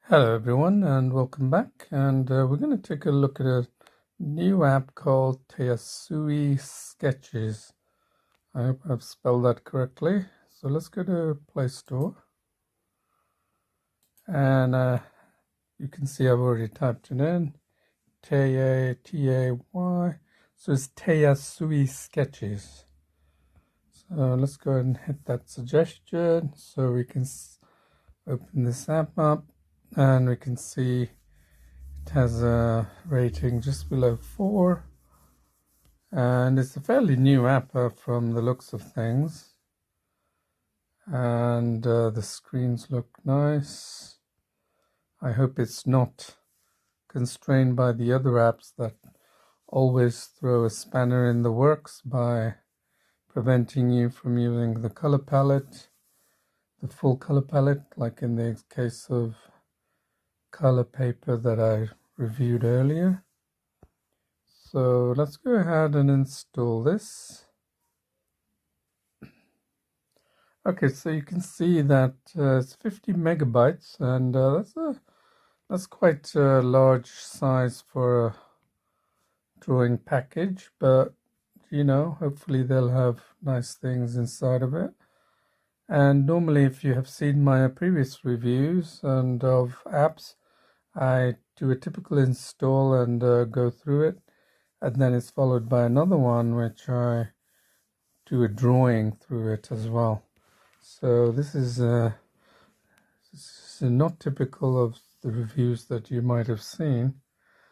Hello everyone and welcome back, and we're going to take a look at a new app called Tayasui Sketches. I hope I've spelled that correctly. So let's go to Play Store, and you can see I've already typed it in, T-A-Y, so it's Tayasui Sketches. So let's go ahead and hit that suggestion so we can open this app up, and we can see it has a rating just below 4, and it's a fairly new app from the looks of things, and the screens look nice. I hope it's not constrained by the other apps that always throw a spanner in the works by preventing you from using the color palette, the full color palette, like in the case of color paper that I reviewed earlier. So let's go ahead and install this. Okay, so you can see that it's 50 megabytes, and that's quite a large size for a drawing package, but you know, hopefully they'll have nice things inside of it. And normally, if you have seen my previous reviews and of apps, I do a typical install and go through it, and then it's followed by another one which I do a drawing through it as well. So this is not typical of the reviews that you might have seen,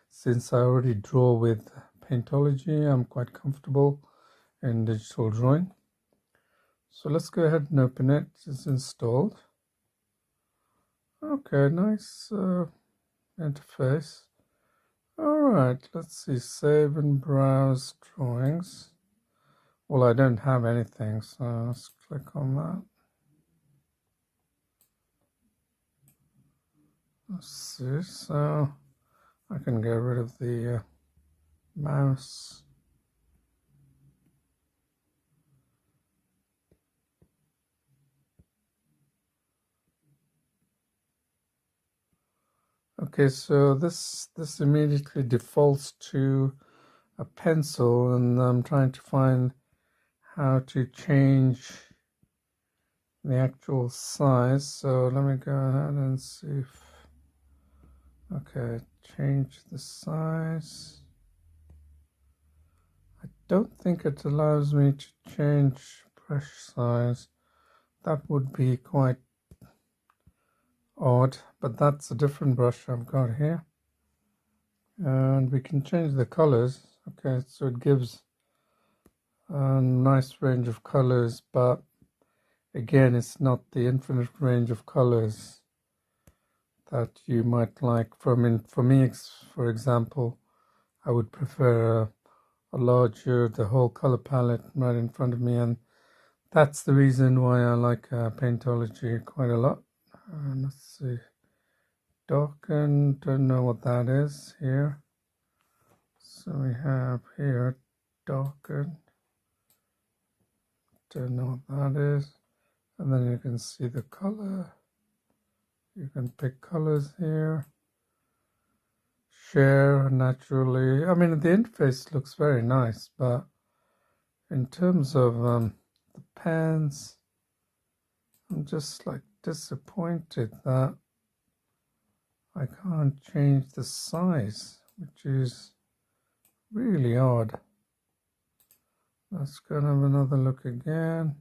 since I already draw with Paintology. I'm quite comfortable in digital drawing. So let's go ahead and open it. It's installed. Okay, nice interface. Alright, let's see, save and browse drawings. Well, I don't have anything, so let's click on that. Let's see, so I can get rid of the mouse. Okay, so this immediately defaults to a pencil, and I'm trying to find how to change the actual size. So let me go ahead and see if, okay, change the size. I don't think it allows me to change brush size. That would be quite odd, but that's a different brush I've got here. And we can change the colors. Okay, so it gives a nice range of colors, but again, it's not the infinite range of colors that you might like. For me, for example, I would prefer a larger, the whole color palette right in front of me, and that's the reason why I like Paintology quite a lot. Let's see, darken, don't know what that is here. So we have here darken, don't know what that is, and then you can see the color. You can pick colors here. Share naturally. I mean, the interface looks very nice, but in terms of the pens, I'm just like disappointed that I can't change the size, which is really odd. Let's go and have another look again.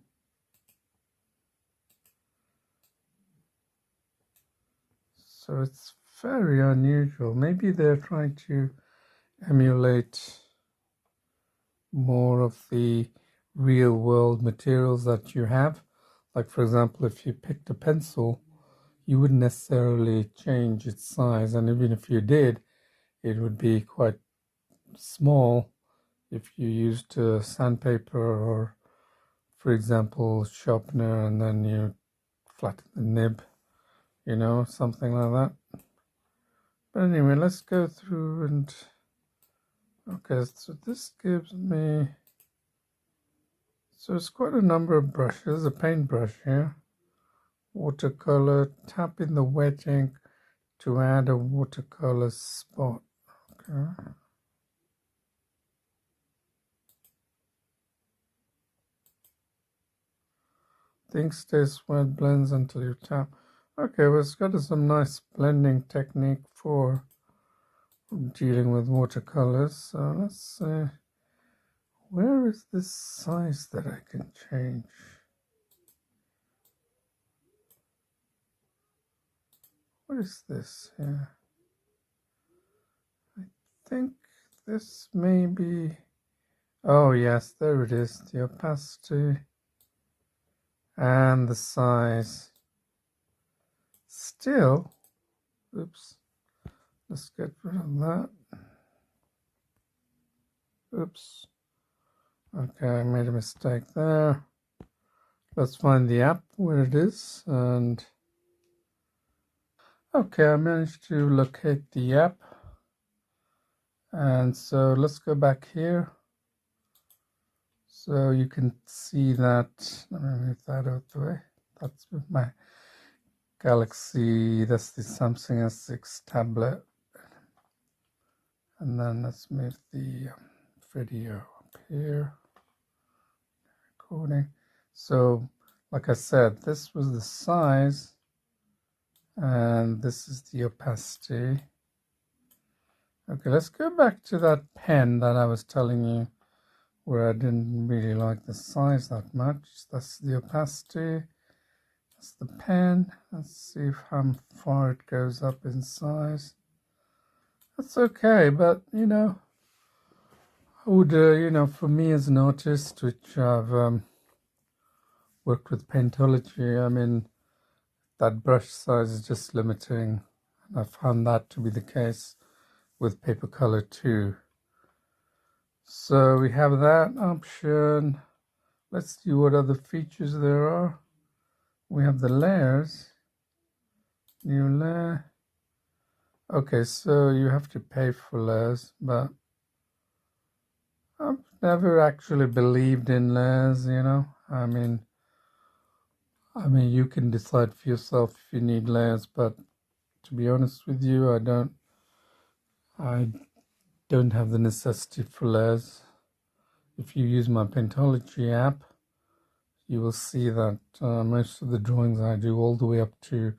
So it's very unusual. Maybe they're trying to emulate more of the real world materials that you have. Like, for example, if you picked a pencil, you wouldn't necessarily change its size, and even if you did, it would be quite small if you used sandpaper or, for example, sharpener, and then you flatten the nib, you know, something like that. But anyway, let's go through and, okay, so this gives me, so it's quite a number of brushes, a paintbrush here, watercolor, tap in the wet ink, to add a watercolor spot. Okay. Ink stays where it blends until you tap. Okay, well, it's got some nice blending technique for dealing with watercolors. So let's see, where is this size that I can change? What is this here? I think this may be, oh yes, there it is, the opacity and the size. Still, oops, let's get rid of that. Oops. Okay, I made a mistake there. Let's find the app where it is, and okay, I managed to locate the app. And so let's go back here. So you can see that, let me move that out the way. That's with my Galaxy, that's the Samsung S6 tablet. And then let's move the video up here. Recording. So, like I said, this was the size, and this is the opacity. Okay, let's go back to that pen that I was telling you, where I didn't really like the size that much. That's the opacity. That's the pen. Let's see how far it goes up in size. That's okay, but you know, I would, you know, for me as an artist, which I've worked with Paintology, I mean, that brush size is just limiting. And I found that to be the case with PaperColor too. So we have that option. Let's see what other features there are. We have the layers. New layer. Okay, so you have to pay for layers, but I've never actually believed in layers, you know. I mean, you can decide for yourself if you need layers, but to be honest with you, I don't have the necessity for layers. If you use my Paintology app, you will see that most of the drawings I do, all the way up to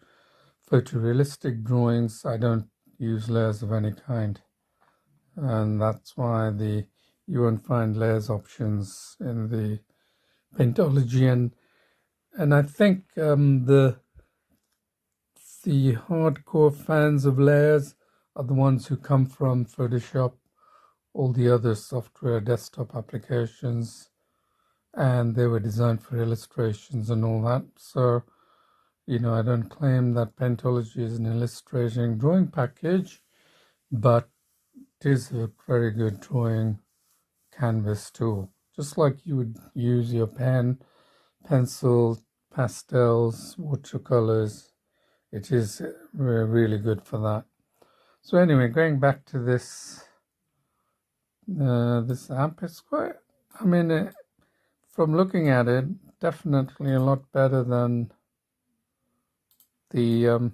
photorealistic drawings, I don't use layers of any kind. And that's why you won't find layers options in the Paintology, and I think the hardcore fans of layers are the ones who come from Photoshop, all the other software desktop applications, and they were designed for illustrations and all that. So, you know, I don't claim that Paintology is an illustrating drawing package, but it is a very good drawing canvas tool. Just like you would use your pen, pencil, pastels, watercolors, it is really good for that. So anyway, going back to this this app, it's quite, I mean, from looking at it, definitely a lot better than the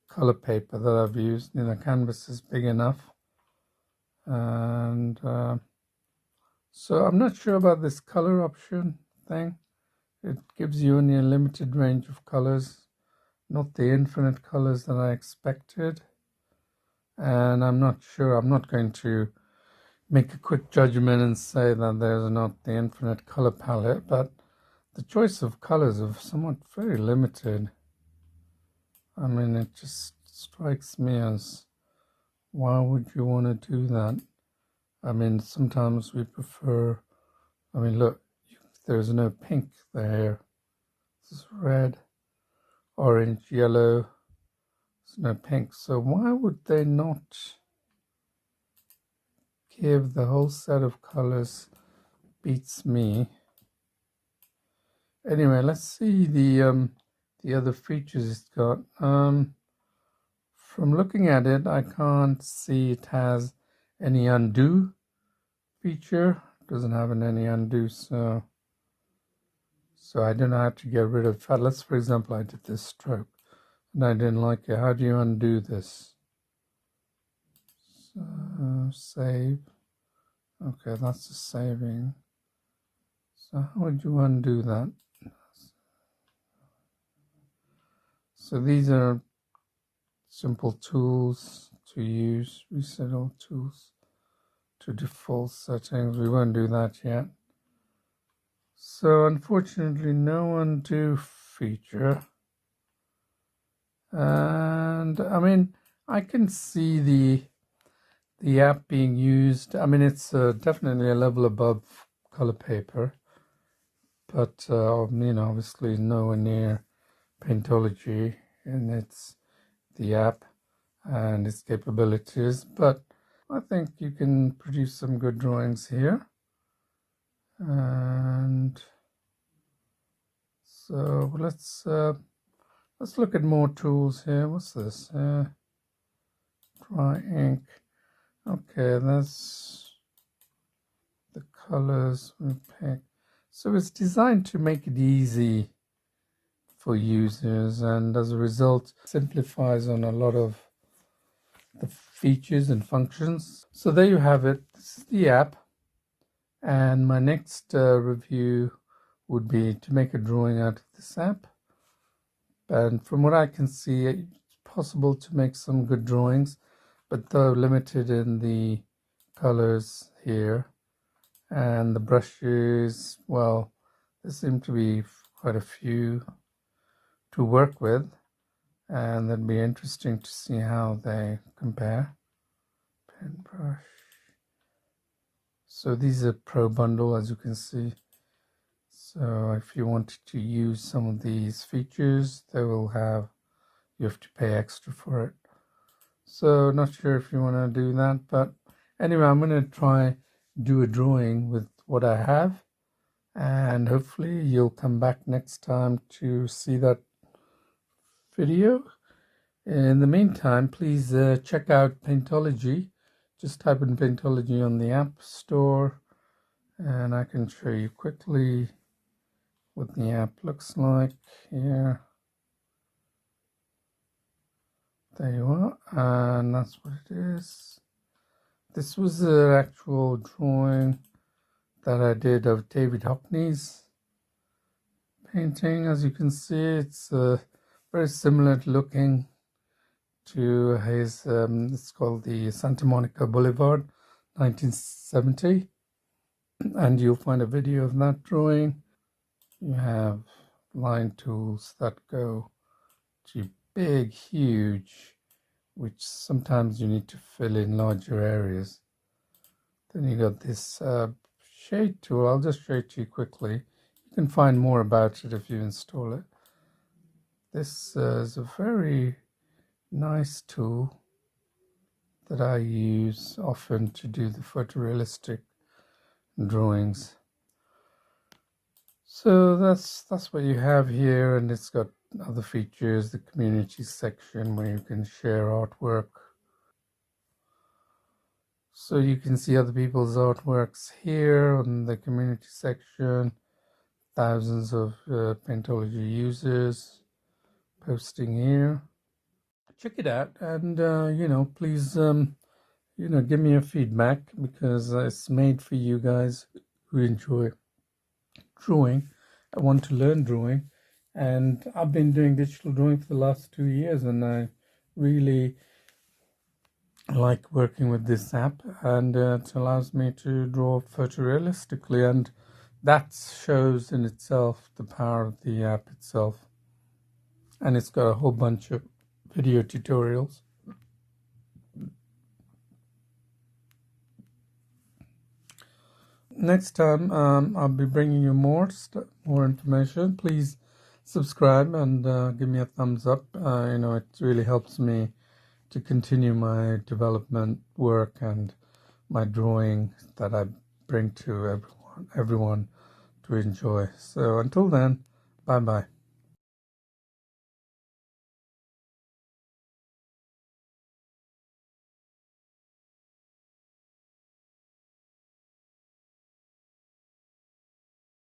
color paper that I've used. You know, the canvas is big enough, and so I'm not sure about this color option thing. It gives you only a limited range of colors, not the infinite colors that I expected. And I'm not sure, I'm not going to make a quick judgment and say that there's not the infinite color palette, but the choice of colors are somewhat very limited. I mean, it just strikes me as, why would you want to do that? I mean, sometimes we prefer, I mean, look, there's no pink there. This is red, orange, yellow. There's no pink. So why would they not give the whole set of colors? Beats me. Anyway, let's see the other features it's got. From looking at it, I can't see it has any undo feature. It doesn't have any undo, so I don't know how to get rid of that. Let's, for example, I did this stroke, and I didn't like it. How do you undo this? So, save. Okay, that's the saving. So how would you undo that? So these are simple tools to use. Reset all tools to default settings. We won't do that yet. So unfortunately, no undo feature. And I mean, I can see the app being used. I mean, it's definitely a level above color paper, but you know, obviously nowhere near Paintology in the app and its capabilities. But I think you can produce some good drawings here. And so let's look at more tools here. What's this? Dry ink. Okay, that's the colors we pick. So it's designed to make it easy for users, and as a result simplifies on a lot of the features and functions. So there you have it. This is the app, and my next review would be to make a drawing out of this app. And from what I can see, it's possible to make some good drawings, but though limited in the colors here, and the brushes, well, there seem to be quite a few to work with, and that'd be interesting to see how they compare. Pen brush. So these are pro bundle, as you can see. So if you wanted to use some of these features, you have to pay extra for it. So not sure if you want to do that, but anyway, I'm going to try do a drawing with what I have, and hopefully you'll come back next time to see that video. In the meantime, please check out Paintology. Just type in Paintology on the App Store, and I can show you quickly what the app looks like here. There you are, and that's what it is. This was the actual drawing that I did of David Hockney's painting. As you can see, it's very similar looking to his, it's called the Santa Monica Boulevard, 1970. And you'll find a video of that drawing. You have line tools that go to big, huge, which sometimes you need to fill in larger areas. Then you got this shade tool. I'll just show it to you quickly. You can find more about it if you install it. This is a very nice tool that I use often to do the photorealistic drawings. So that's what you have here, and it's got other features, the community section where you can share artwork. So you can see other people's artworks here on the community section. Thousands of Paintology users posting here. Check it out, and you know, please you know, give me your feedback, because it's made for you guys who enjoy drawing and want to learn drawing. And I've been doing digital drawing for the last 2 years, and I really like working with this app, and it allows me to draw photorealistically, and that shows in itself the power of the app itself. And it's got a whole bunch of video tutorials. Next time I'll be bringing you more information. Please subscribe and give me a thumbs up. You know, it really helps me to continue my development work and my drawing that I bring to everyone to enjoy. So until then, bye bye.